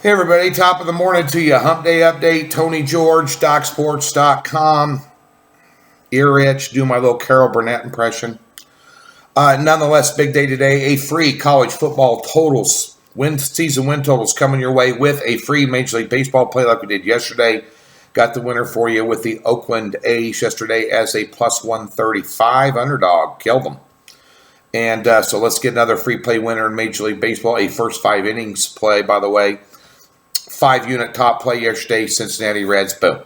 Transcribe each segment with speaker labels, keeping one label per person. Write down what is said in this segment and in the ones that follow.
Speaker 1: Hey everybody, top of the morning to you. Hump Day update, Tony George, DocSports.com. Ear itch, do my little Carol Burnett impression. Nonetheless, big day today. A free college football totals, season win totals coming your way with a free Major League Baseball play like we did yesterday. Got the winner for you with the Oakland A's yesterday as a plus 135 underdog. Killed them. And so let's get another free play winner in Major League Baseball. A first 5 innings play, by the way. 5-unit top play yesterday, Cincinnati Reds, boom.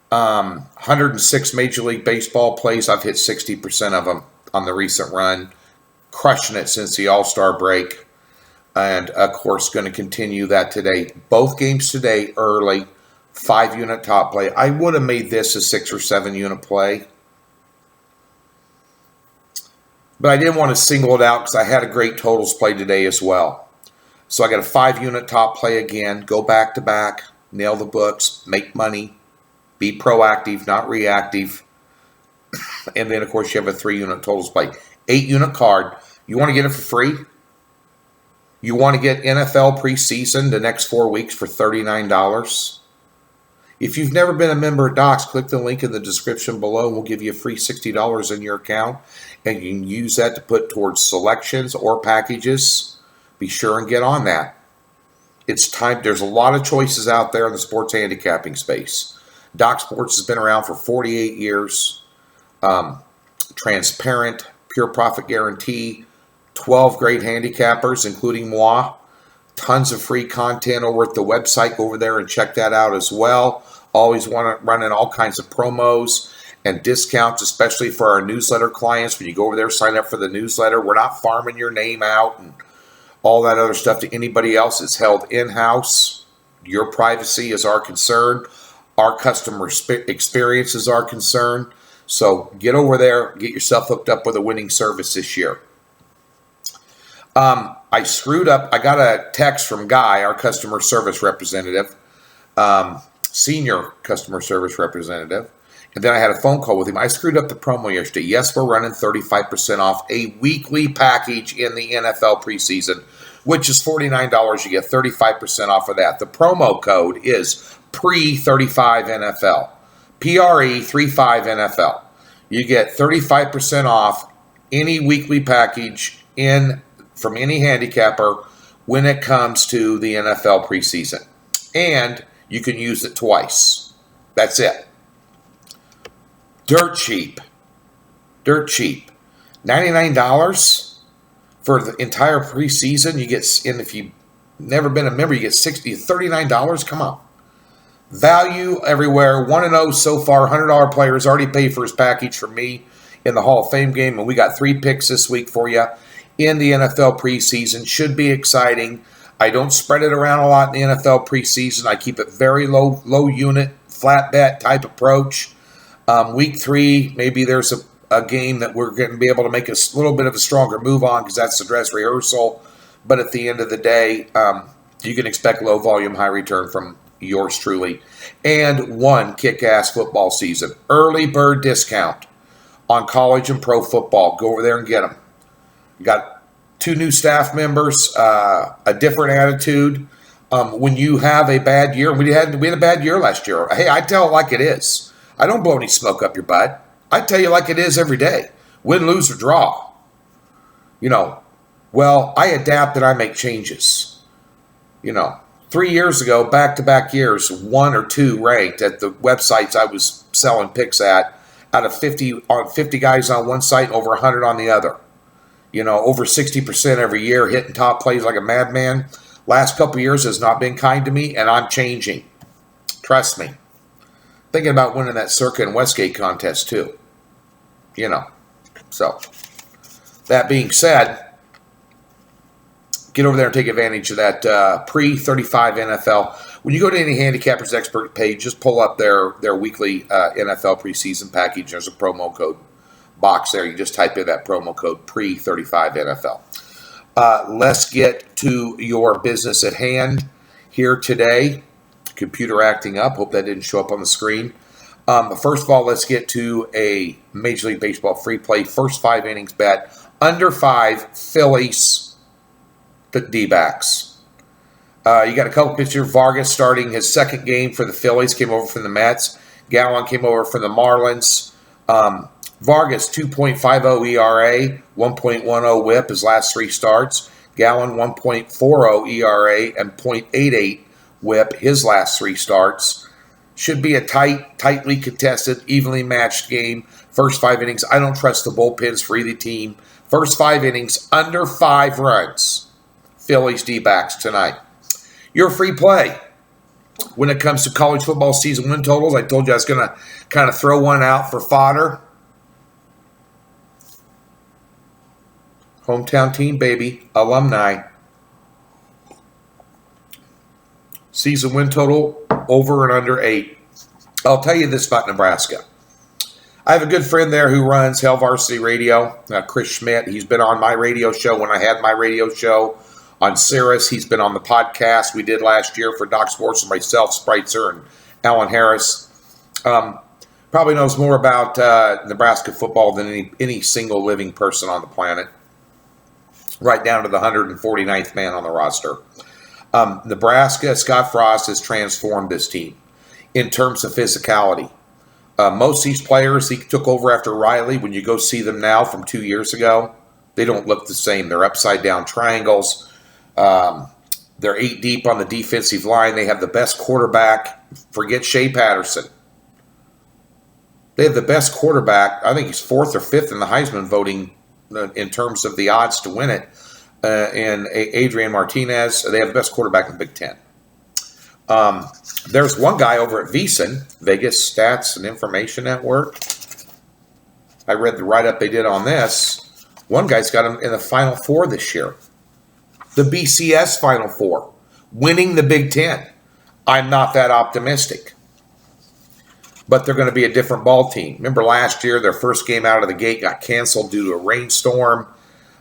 Speaker 1: 106 Major League Baseball plays. I've hit 60% of them on the recent run. Crushing it since the All-Star break. And, of course, going to continue that today. Both games today early, 5-unit top play. I would have made this a 6 or 7-unit play. But I didn't want to single it out because I had a great totals play today as well. So I got a 5-unit top play again, go back to back, nail the books, make money, be proactive, not reactive. And then, of course, you have a 3-unit totals play. 8-unit card. You want to get it for free? You want to get NFL preseason the next 4 weeks for $39? If you've never been a member at Docs, click the link in the description below. We'll give you a free $60 in your account. And you can use that to put towards selections or packages. Be sure and get on that. It's time. There's a lot of choices out there in the sports handicapping space. Doc Sports has been around for 48 years. Transparent, pure profit guarantee. 12 great handicappers, including moi. Tons of free content over at the website. Go over there and check that out as well. Always running all kinds of promos and discounts, especially for our newsletter clients. When you go over there, sign up for the newsletter. We're not farming your name out and all that other stuff to anybody else. Is held in-house. Your privacy is our concern. Our customer experience is our concern. So get over there. Get yourself hooked up with a winning service this year. I screwed up. I got a text from Guy, our customer service representative, senior customer service representative. And then I had a phone call with him. I screwed up the promo yesterday. Yes, we're running 35% off a weekly package in the NFL preseason, which is $49. You get 35% off of that. The promo code is PRE35NFL. PRE35NFL. You get 35% off any weekly package from any handicapper when it comes to the NFL preseason. And you can use it twice. That's it. Dirt cheap. Dirt cheap. $99 for the entire preseason. You get, and if you've never been a member, you get $39. Come on. Value everywhere. 1-0 so far. $100 players already paid for his package for me in the Hall of Fame game. And we got 3 picks this week for you in the NFL preseason. Should be exciting. I don't spread it around a lot in the NFL preseason. I keep it very low unit, flat bet type approach. Week 3, maybe there's a game that we're going to be able to make a little bit of a stronger move on because that's the dress rehearsal. But at the end of the day, you can expect low volume, high return from yours truly. And one kick-ass football season. Early bird discount on college and pro football. Go over there and get them. Got 2 new staff members, a different attitude. When you have a bad year, we had a bad year last year. Hey, I tell it like it is. I don't blow any smoke up your butt. I tell you like it is every day. Win, lose, or draw. Well, I adapt and I make changes. 3 years ago, back-to-back years, 1 or 2 ranked at the websites I was selling picks at, out of 50 guys on one site, over 100 on the other. Over 60% every year, hitting top plays like a madman. Last couple of years has not been kind to me, and I'm changing. Trust me. Thinking about winning that Circa and Westgate contest, too. So, that being said, get over there and take advantage of that pre-35 NFL. When you go to any Handicappers Expert page, just pull up their weekly NFL preseason package. There's a promo code box there. You just type in that promo code pre-35 NFL. Let's get to your business at hand here today. Computer acting up. Hope that didn't show up on the screen. First of all, let's get to a Major League Baseball free play. First 5 innings bet. Under 5, Phillies to D-backs. You got a couple pitchers. Vargas starting his second game for the Phillies, came over from the Mets. Gallen came over from the Marlins. Vargas, 2.50 ERA, 1.10 whip his last three starts. Gallen, 1.40 ERA and .88 whip his last three starts. Should be a tightly contested, evenly matched game. First 5 innings, I don't trust the bullpens for either team. First 5 innings, under 5 runs. Phillies D-backs tonight. Your free play. When it comes to college football season win totals, I told you I was going to kind of throw one out for fodder. Hometown team, baby. Alumni. Season win total, over and under 8. I'll tell you this about Nebraska. I have a good friend there who runs Hell Varsity Radio, Chris Schmidt. He's been on my radio show when I had my radio show on Sirius. He's been on the podcast we did last year for Doc Sports and myself, Spreitzer, and Alan Harris. Probably knows more about Nebraska football than any single living person on the planet, right down to the 149th man on the roster. Nebraska, Scott Frost has transformed this team in terms of physicality. Most of these players he took over after Riley, when you go see them now from 2 years ago, they don't look the same. They're upside down triangles. They're 8 deep on the defensive line. They have the best quarterback. Forget Shea Patterson. They have the best quarterback. I think he's 4th or 5th in the Heisman voting in terms of the odds to win it. And Adrian Martinez, they have the best quarterback in the Big Ten. There's one guy over at VSiN, Vegas Stats and Information Network. I read the write-up they did on this. One guy's got him in the Final Four this year. The BCS Final Four. Winning the Big Ten. I'm not that optimistic. But they're going to be a different ball team. Remember last year, their first game out of the gate got canceled due to a rainstorm.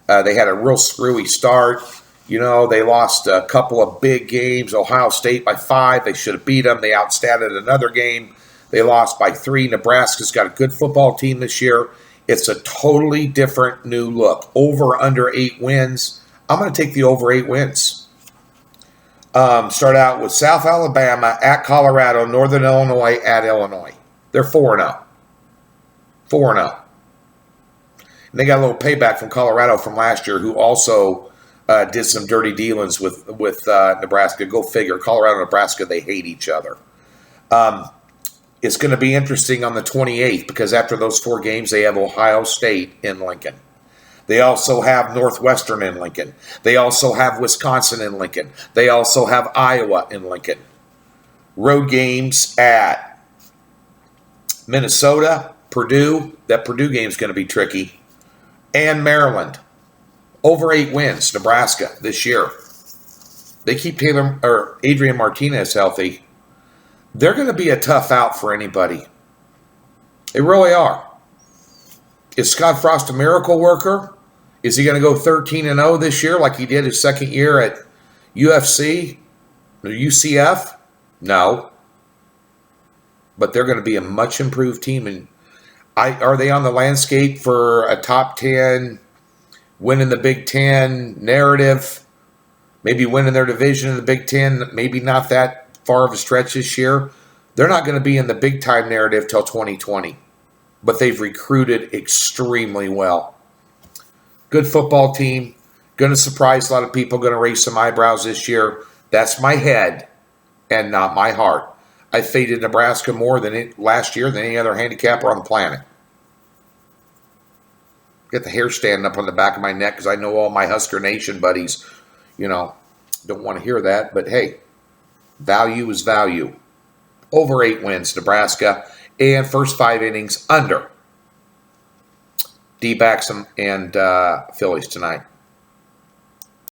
Speaker 1: They had a real screwy start. You know, they lost a couple of big games. Ohio State by 5. They should have beat them. They outstatted another game. They lost by 3. Nebraska's got a good football team this year. It's a totally different new look. Over, under 8 wins. I'm going to take the over 8 wins. Start out with South Alabama, at Colorado, Northern Illinois, at Illinois. They're 4-0. 4-0. And they got a little payback from Colorado from last year, who also did some dirty dealings with Nebraska. Go figure. Colorado and Nebraska, they hate each other. It's going to be interesting on the 28th because after those 4 games, they have Ohio State in Lincoln. They also have Northwestern in Lincoln. They also have Wisconsin in Lincoln. They also have Iowa in Lincoln. Road games at Minnesota, Purdue. That Purdue game is going to be tricky. And Maryland. Over 8 wins, Nebraska this year. They keep Adrian Martinez healthy. They're going to be a tough out for anybody. They really are. Is Scott Frost a miracle worker? Is he going to go 13-0 this year like he did his second year at UFC or UCF? No. But they're going to be a much improved team. And are they on the landscape for a top 10, winning the Big Ten narrative? Maybe winning their division in the Big Ten, maybe not that far of a stretch this year. They're not going to be in the big-time narrative till 2020. But they've recruited extremely well. Good football team. Going to surprise a lot of people. Going to raise some eyebrows this year. That's my head and not my heart. I faded Nebraska more than last year than any other handicapper on the planet. Get the hair standing up on the back of my neck because I know all my Husker Nation buddies, don't want to hear that. But hey, value is value. Over 8 wins, Nebraska. And first 5 innings under. D-backs and Phillies tonight.